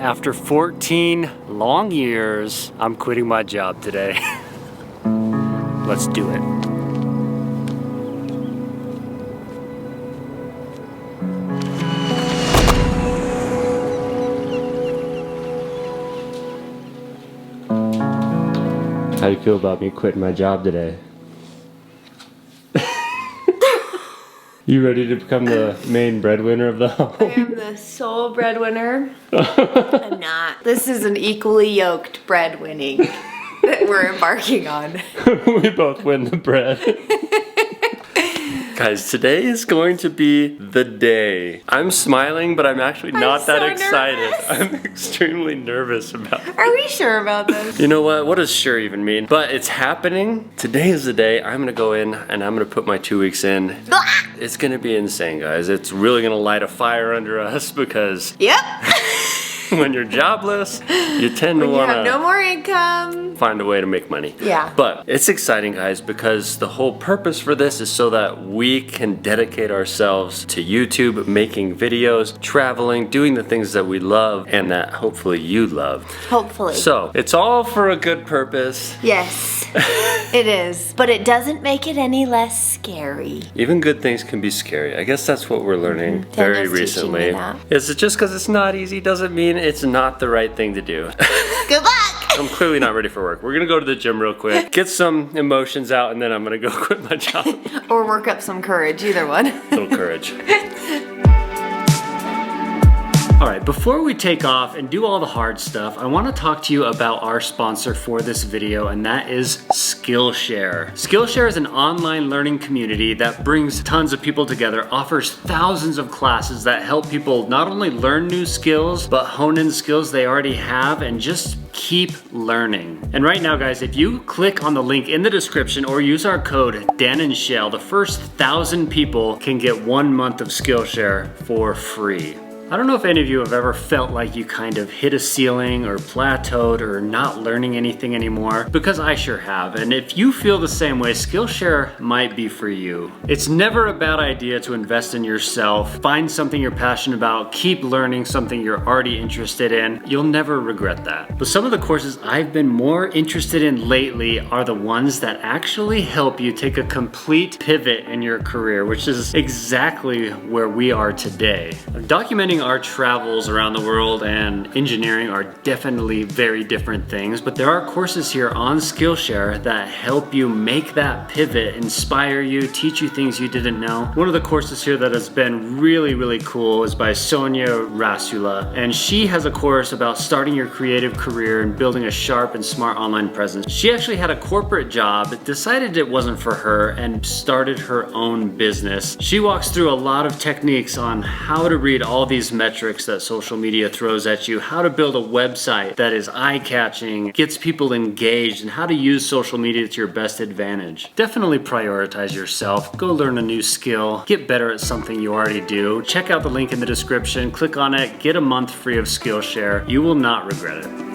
after 14 long years, I'm quitting my job today. Let's do it. How do you feel about me quitting my job today? You ready to become the main breadwinner of the home? I am the sole breadwinner. I'm not. This is an equally yoked breadwinning that we're embarking on. We both win the bread. Guys, today is going to be the day. I'm smiling, but I'm actually not that excited. Nervous. I'm extremely nervous about it. Are we sure about this? You know what? What does sure even mean? But it's happening. Today is the day. I'm gonna go in and I'm gonna put my 2 weeks in. It's gonna be insane, guys. It's really gonna light a fire under us because Yep. when you're jobless, you tend to You wanna have no more income. find a way to make money. Yeah. But it's exciting, guys, because the whole purpose for this is so that we can dedicate ourselves to YouTube, making videos, traveling, doing the things that we love and that hopefully you love. Hopefully. So it's all for a good purpose. Yes, it is. But it doesn't make it any less scary. Even good things can be scary. I guess that's what we're learning very Daniel's teaching me recently. that. Is it just because it's not easy doesn't mean it's not the right thing to do. Good luck. I'm clearly not ready for work. We're gonna go to the gym real quick, get some emotions out, and then I'm gonna go quit my job. Or work up some courage, either one. Little courage. All right, before we take off and do all the hard stuff, I want to talk to you about our sponsor for this video, and that is Skillshare. Skillshare is an online learning community that brings tons of people together, offers thousands of classes that help people not only learn new skills, but hone in skills they already have and just keep learning. And right now, guys, if you click on the link in the description or use our code danandchelle, the first 1,000 people can get 1 month of Skillshare for free. I don't know if any of you have ever felt like you kind of hit a ceiling or plateaued or not learning anything anymore, because I sure have. And if you feel the same way, Skillshare might be for you. It's never a bad idea to invest in yourself, find something you're passionate about, keep learning something you're already interested in. You'll never regret that. But some of the courses I've been more interested in lately are the ones that actually help you take a complete pivot in your career, which is exactly where we are today. Documenting our travels around the world and engineering are definitely very different things, but there are courses here on Skillshare that help you make that pivot, inspire you, teach you things you didn't know. One of the courses here that has been really cool is by Sonia Rasula, and she has a course about starting your creative career and building a sharp and smart online presence. She actually had a corporate job, decided it wasn't for her, and started her own business. She walks through a lot of techniques on how to read all these metrics that social media throws at you, how to build a website that is eye-catching, gets people engaged, and how to use social media to your best advantage. Definitely prioritize yourself. Go learn a new skill. Get better at something you already do. Check out the link in the description. Click on it. Get a month free of Skillshare. You will not regret it.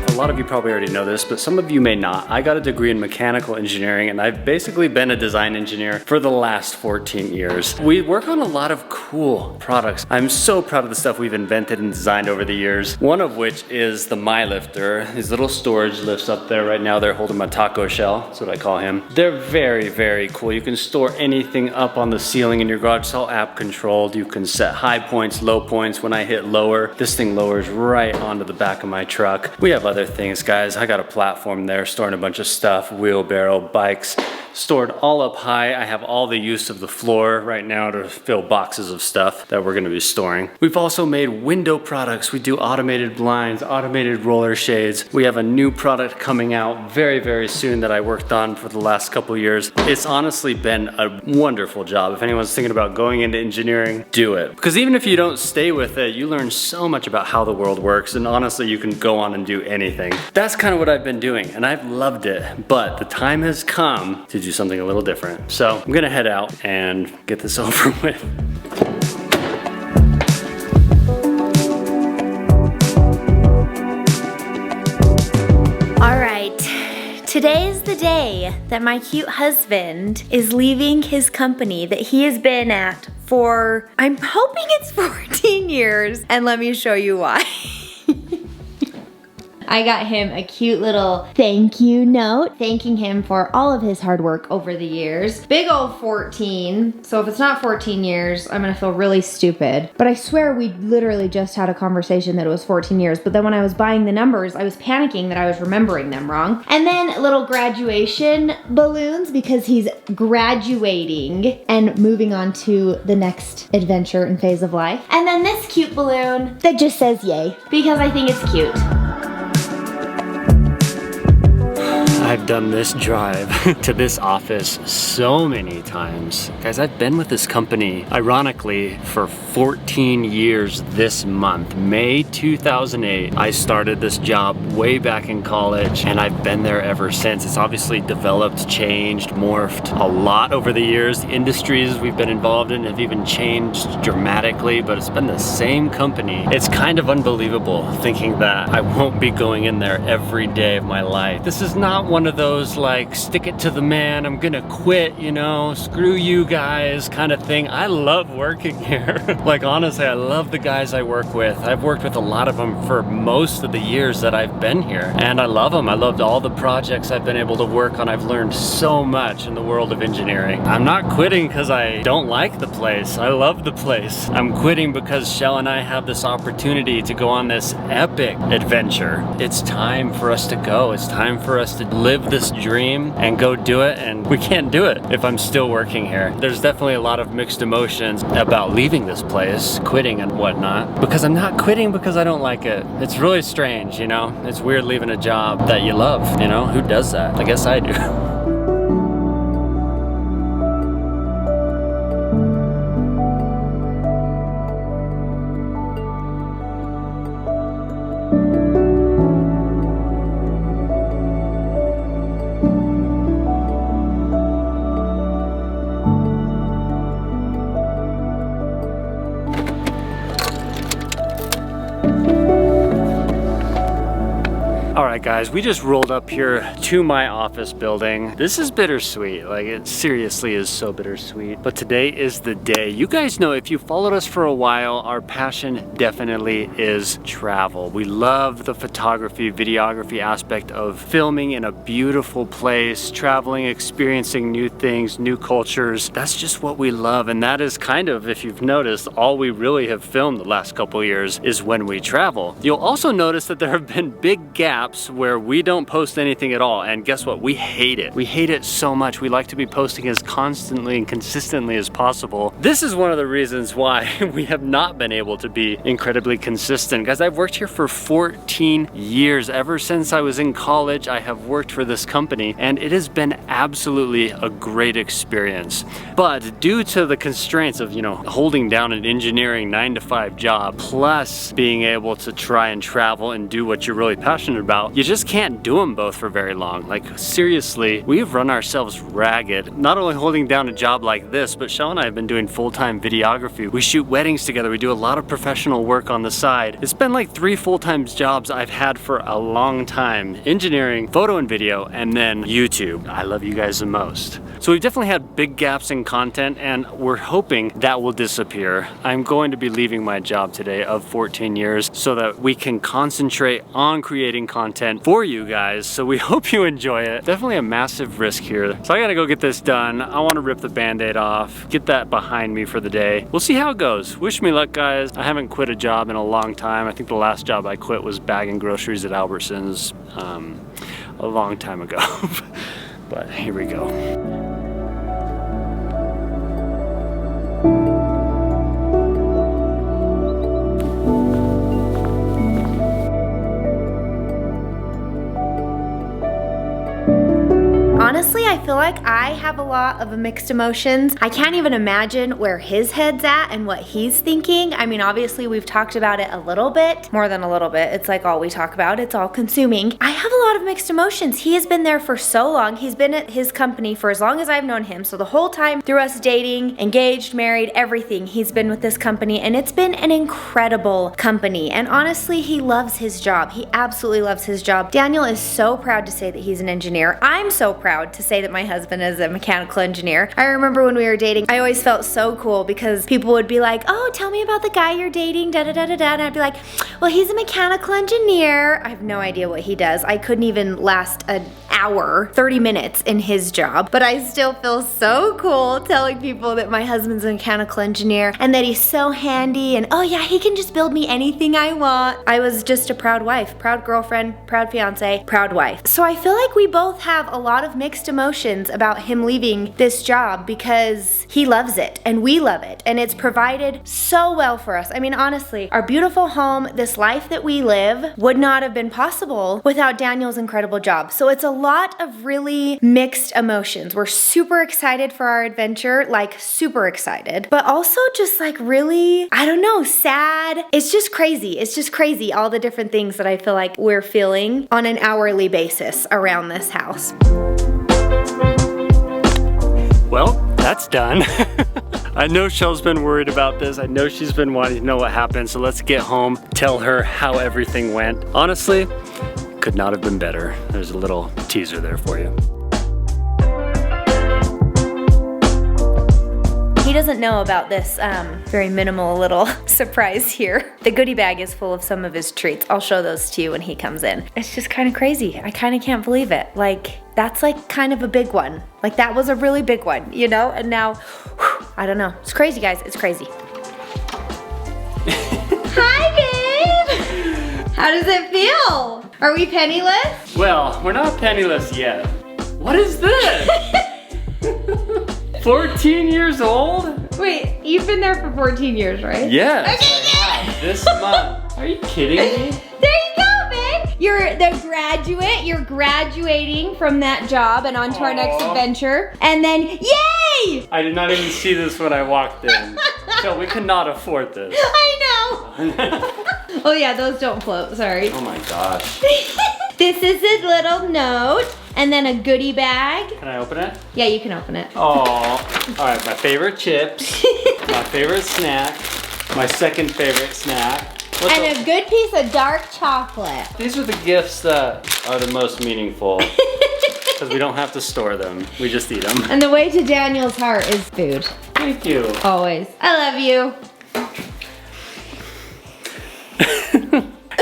A lot of you probably already know this, but some of you may not. I got a degree in mechanical engineering, and I've basically been a design engineer for the last 14 years. We work on a lot of cool products. I'm so proud of the stuff we've invented and designed over the years. One of which is the My Lifter. These little storage lifts up there right now. They're holding my taco shell. That's what I call him. They're very cool. You can store anything up on the ceiling in your garage. It's all app controlled. You can set high points, low points. When I hit lower, this thing lowers right onto the back of my truck. We have other things, guys. I got a platform there storing a bunch of stuff, wheelbarrow, bikes, stored all up high. I have all the use of the floor right now to fill boxes of stuff that we're gonna be storing. We've also made window products. We do automated blinds, automated roller shades. We have a new product coming out very soon that I worked on for the last couple years. It's honestly been a wonderful job. If anyone's thinking about going into engineering, do it. Because even if you don't stay with it, you learn so much about how the world works, and honestly, you can go on and do anything. That's kind of what I've been doing, and I've loved it, but the time has come to do something a little different. So I'm gonna head out and get this over with. Today is the day that my cute husband is leaving his company that he has been at for, I'm hoping it's 14 years, and let me show you why. I got him a cute little thank you note, thanking him for all of his hard work over the years. Big old 14, so if it's not 14 years, I'm gonna feel really stupid. But I swear we literally just had a conversation that it was 14 years, but then when I was buying the numbers, I was panicking that I was remembering them wrong. And then little graduation balloons because he's graduating and moving on to the next adventure and phase of life. And then this cute balloon that just says yay, because I think it's cute. I've done this drive to this office so many times. Guys, I've been with this company, ironically, for 14 years this month. May 2008, I started this job way back in college, and I've been there ever since. It's obviously developed, changed, morphed a lot over the years. The industries we've been involved in have even changed dramatically, but it's been the same company. It's kind of unbelievable thinking that I won't be going in there every day of my life. This is not one of those like stick it to the man, I'm gonna quit, you know, screw you guys kind of thing. I love working here. Like honestly, I love the guys I work with. I've worked with a lot of them for most of the years that I've been here, and I love them. I loved all the projects I've been able to work on. I've learned so much in the world of engineering. I'm not quitting because I don't like the place. I love the place. I'm quitting because Chelle and I have this opportunity to go on this epic adventure. It's time for us to go. It's time for us to live this dream and go do it, and we can't do it if I'm still working here. There's definitely a lot of mixed emotions about leaving this place, quitting and whatnot, because I'm not quitting because I don't like it. It's really strange, you know? It's weird leaving a job that you love, you know? Who does that? I guess I do. Alright guys, we just rolled up here to my office building. This is bittersweet, like it seriously is so bittersweet. But today is the day. You guys know, if you followed us for a while, our passion definitely is travel. We love the photography, videography aspect of filming in a beautiful place, traveling, experiencing new things, new cultures. That's just what we love, and that is kind of, if you've noticed, all we really have filmed the last couple years is when we travel. You'll also notice that there have been big gaps where we don't post anything at all, and guess what? We hate it. We hate it so much. We like to be posting as constantly and consistently as possible. This is one of the reasons why we have not been able to be incredibly consistent. Guys, I've worked here for 14 years. Ever since I was in college, I have worked for this company, and it has been absolutely a great experience. But due to the constraints of, you know, holding down an engineering 9-to-5 job, plus being able to try and travel and do what you're really passionate about, you just can't do them both for very long. Like seriously, we've run ourselves ragged. Not only holding down a job like this, but Chelle and I have been doing full-time videography. We shoot weddings together. We do a lot of professional work on the side. It's been like 3 full-time jobs I've had for a long time. Engineering, photo and video, and then YouTube. I love you guys the most. So we've definitely had big gaps in content, and we're hoping that will disappear. I'm going to be leaving my job today of 14 years so that we can concentrate on creating content for you guys. So we hope you enjoy it. Definitely a massive risk here. So I gotta go get this done. I wanna rip the band-aid off, get that behind me for the day. We'll see how it goes. Wish me luck, guys. I haven't quit a job in a long time. I think the last job I quit was bagging groceries at Albertsons a long time ago. But here we go. honestly, I feel like I have a lot of mixed emotions. I can't even imagine where his head's at and what he's thinking. I mean, obviously we've talked about it a little bit, more than a little bit. It's like all we talk about, it's all consuming. I have a lot of mixed emotions. He has been there for so long. He's been at his company for as long as I've known him. So the whole time through us dating, engaged, married, everything, he's been with this company, and it's been an incredible company. And honestly, he loves his job. He absolutely loves his job. Daniel is so proud to say that he's an engineer. I'm so proud to say that my husband is a mechanical engineer. I remember when we were dating, I always felt so cool because people would be like, oh, tell me about the guy you're dating, da da da da da. And I'd be like, well, he's a mechanical engineer. I have no idea what he does. I couldn't even last an hour, 30 minutes in his job, but I still feel so cool telling people that my husband's a mechanical engineer and that he's so handy and oh yeah, he can just build me anything I want. I was just a proud wife, proud girlfriend, proud fiance, proud wife. So I feel like we both have a lot of mixed emotions about him leaving this job because he loves it and we love it and it's provided so well for us. I mean, honestly, our beautiful home, this life that we live would not have been possible without Daniel's incredible job. So it's a lot of really mixed emotions. We're super excited for our adventure, like super excited, but also just like really, I don't know, sad. It's just crazy. It's just crazy all the different things that I feel like we're feeling on an hourly basis around this house. Well, that's done. I know Chelle's been worried about this. I know she's been wanting to know what happened. So let's get home, tell her how everything went. Honestly, could not have been better. There's a little teaser there for you. He doesn't know about this very minimal little surprise here. The goodie bag is full of some of his treats. I'll show those to you when he comes in. It's just kind of crazy. I kind of can't believe it. Like, that's like kind of a big one. Like that was a really big one, you know? And now, whew, I don't know. It's crazy, guys. It's crazy. Hi, babe. How does it feel? Are we penniless? Well, we're not penniless yet. What is this? 14 years old? Wait, you've been there for 14 years, right? Yes. Okay, This month. Are you kidding me? There you go, babe. You're the graduate. You're graduating from that job and on to our next adventure. And then, yay! I did not even see this when I walked in. So we cannot afford this. I know. Oh yeah, those don't float, sorry. Oh my gosh. This is a little note and then a goodie bag. Can I open it? Yeah, you can open it. Oh, all right, my favorite chips, my favorite snack, my second favorite snack. And a good piece of dark chocolate. These are the gifts that are the most meaningful because we don't have to store them. We just eat them. And the way to Daniel's heart is food. Thank you. Always. I love you.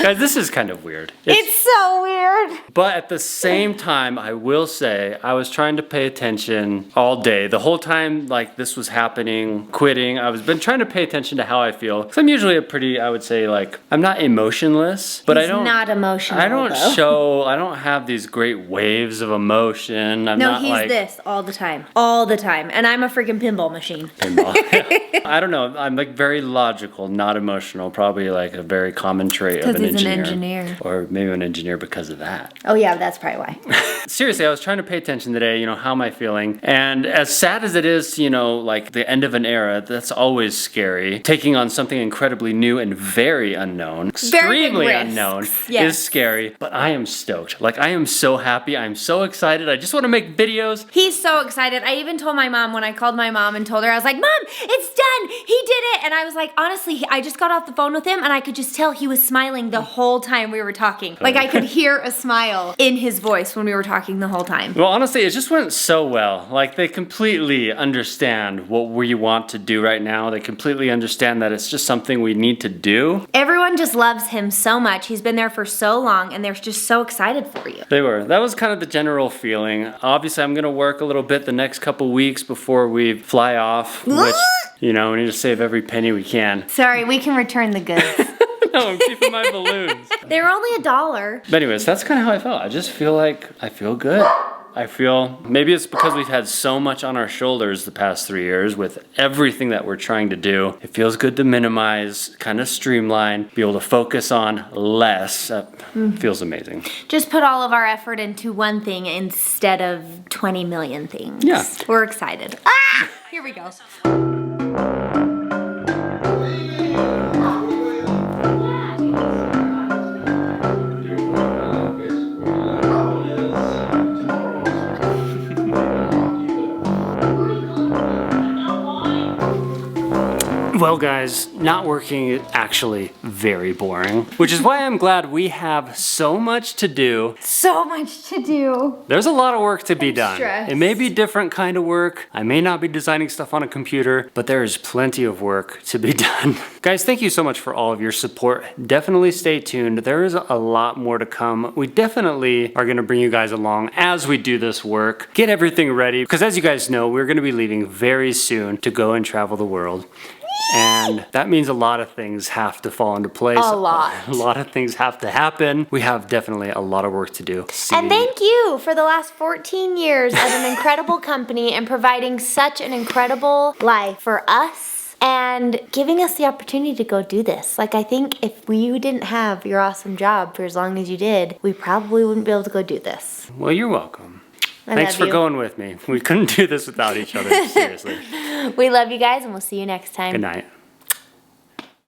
Guys, this is kind of weird. It's so weird. But at the same time, I will say, I was trying to pay attention all day. The whole time, like, this was happening, quitting, been trying to pay attention to how I feel. Because I'm usually a pretty, I would say, like, I'm not emotionless, but He's not emotional, I don't have these great waves of emotion. He's this all the time. All the time. And I'm a freaking pinball machine. Pinball. Yeah. I don't know. I'm like very logical, not emotional. Probably like a very common trait of an engineer. An engineer. Or maybe an engineer because of that. Oh yeah, that's probably why. Seriously, I was trying to pay attention today, how am I feeling? And as sad as it is, like the end of an era, that's always scary. Taking on something incredibly new and very unknown, extremely unknown, is scary. But I am stoked. Like, I am so happy. I'm so excited. I just want to make videos. He's so excited. I even told my mom when I called my mom and told her, I was like, Mom, it's done. He did it. And I was like, honestly, I just got off the phone with him and I could just tell he was smiling the whole time we were talking. Like, I could hear a smile in his voice when we were talking the whole time. Well, honestly, it just went so well. Like, they completely understand what we want to do right now. They completely understand that it's just something we need to do. Everyone just loves him so much. He's been there for so long and they're just so excited for you. They were. That was kind of the general feeling. Obviously, I'm gonna work a little bit the next couple weeks before we fly off, which, we need to save every penny we can. Sorry, we can return the goods. No, I'm keeping my balloons. They were only $1. But anyways, that's kind of how I felt. I just feel like I feel good. I feel maybe it's because we've had so much on our shoulders the past 3 years with everything that we're trying to do. It feels good to minimize, kind of streamline, be able to focus on less. Feels amazing. Just put all of our effort into one thing instead of 20 million things. Yeah. We're excited. Ah! Here we go. Well guys, not working is actually very boring, which is why I'm glad we have so much to do. So much to do. There's a lot of work to be done. stressed. It may be different kind of work. I may not be designing stuff on a computer, but there is plenty of work to be done. Guys, thank you so much for all of your support. Definitely stay tuned. There is a lot more to come. We definitely are gonna bring you guys along as we do this work. Get everything ready, because as you guys know, we're gonna be leaving very soon to go and travel the world. And that means a lot of things have to fall into place. A lot. A lot of things have to happen. We have definitely a lot of work to do. And thank you for the last 14 years of an incredible company and providing such an incredible life for us and giving us the opportunity to go do this. Like, I think if you didn't have your awesome job for as long as you did, we probably wouldn't be able to go do this. Well, you're welcome. I Thanks love for you. going with me. We couldn't do this without each other, seriously. We love you guys, and we'll see you next time. Good night.